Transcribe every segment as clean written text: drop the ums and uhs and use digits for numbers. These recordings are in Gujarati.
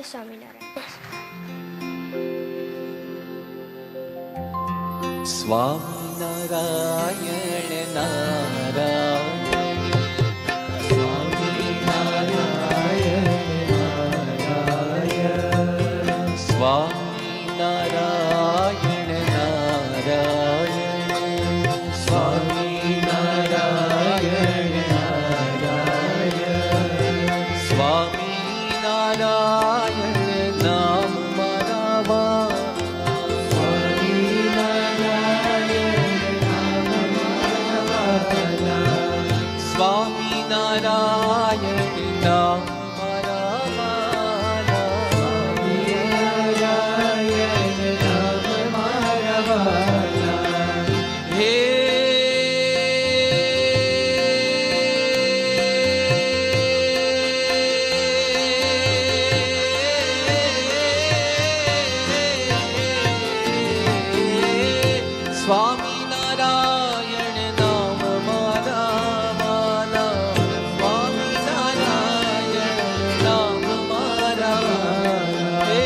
સ્વામિનારાયણ. સ્વામિનારાયણ નારાયણ, સ્વામિનારાયણ નારાયણ, સ્વામિનારાયણ નારાયણ, સ્વામિનારાયણ નારાયણ, સ્વામિનારાયણ નામ મારા સ્વામિનારાયણ નામ મારા વાલા, સ્વામિનારાયણ નામ મારા વાલા. હે સ્વામિનારાયણ નામ મારા વાલા, સ્વામિનારાયણ નામ મારા વાલા. હે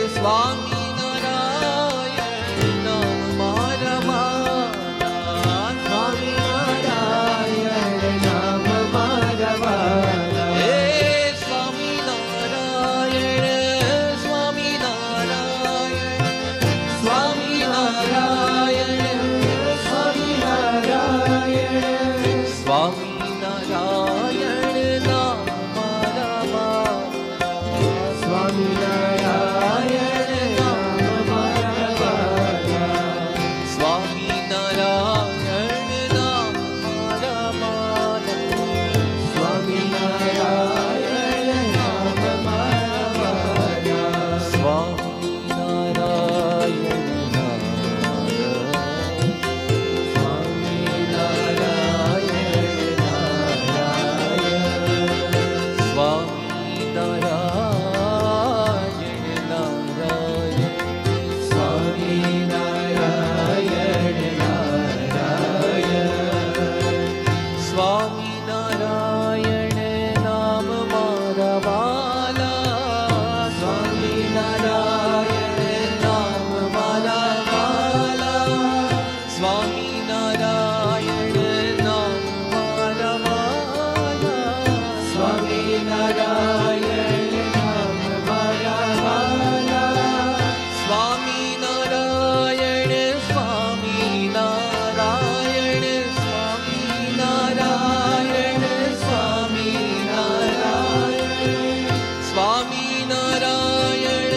સ્વામિનારાયણ નામ મારા વાલા, સ્વામિનારાયણ નામ મારા વાલા. હે સ્વામિનારાયણ, સ્વામિનારાયણ, સ્વામિનારાયણ, સ્વામિનારાયણ નામ મારા વાલા, સ્વામિનારાયણ નામ મારા વાલા, સ્વામિનારાયણ નામ મારા વાલા, સ્વામિનારાયણ નામ મારા વાલા, સ્વામિનારાયણ સ્વામિનારાયણ નામ મારા વાલા, સ્વામિનારાયણ નામ મારા વાલા, સ્વામિનારાયણ નામ મારા વાલા, સ્વામિનારાયણ નામ મારા વાલા, સ્વામિનારાયણ, સ્વામિનારાયણ, સ્વામિનારાયણ, સ્વામિનારાયણ, સ્વામિનારાયણ, સ્વામિનારાયણ,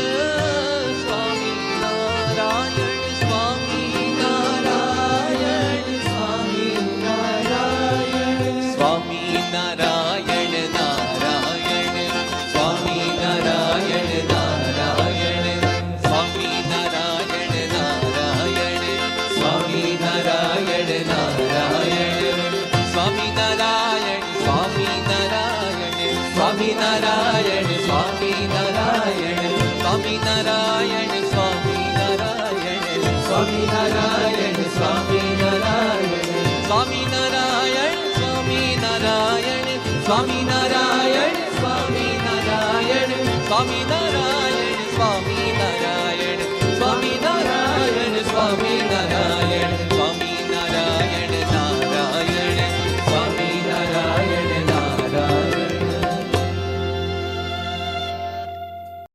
સ્વામિનારાયણ, સ્વામિનારાયણ, સ્વામિનારાયણ નારાયણ, સ્વામિનારાયણ નારાયણ, સ્વામિનારાયણ નારાયણ, સ્વામિનારાયણ નારાયણ, સ્વામિનારાયણ, સ્વામિનારાયણ, સ્વામિનારાયણ, સ્વામિનારાયણ, સ્વામિનારાયણ, સ્વામિનારાયણ, સ્વામિનારાયણ, સ્વામિનારાયણ, સ્વામિનારાયણ, સ્વામિનારાયણ, સ્વામિનારાયણ, સ્વામિનારાયણ, સ્વામિનારાયણ, સ્વામિનારાયણ, સ્વામિનારાયણ, સ્વામિનારાયણ.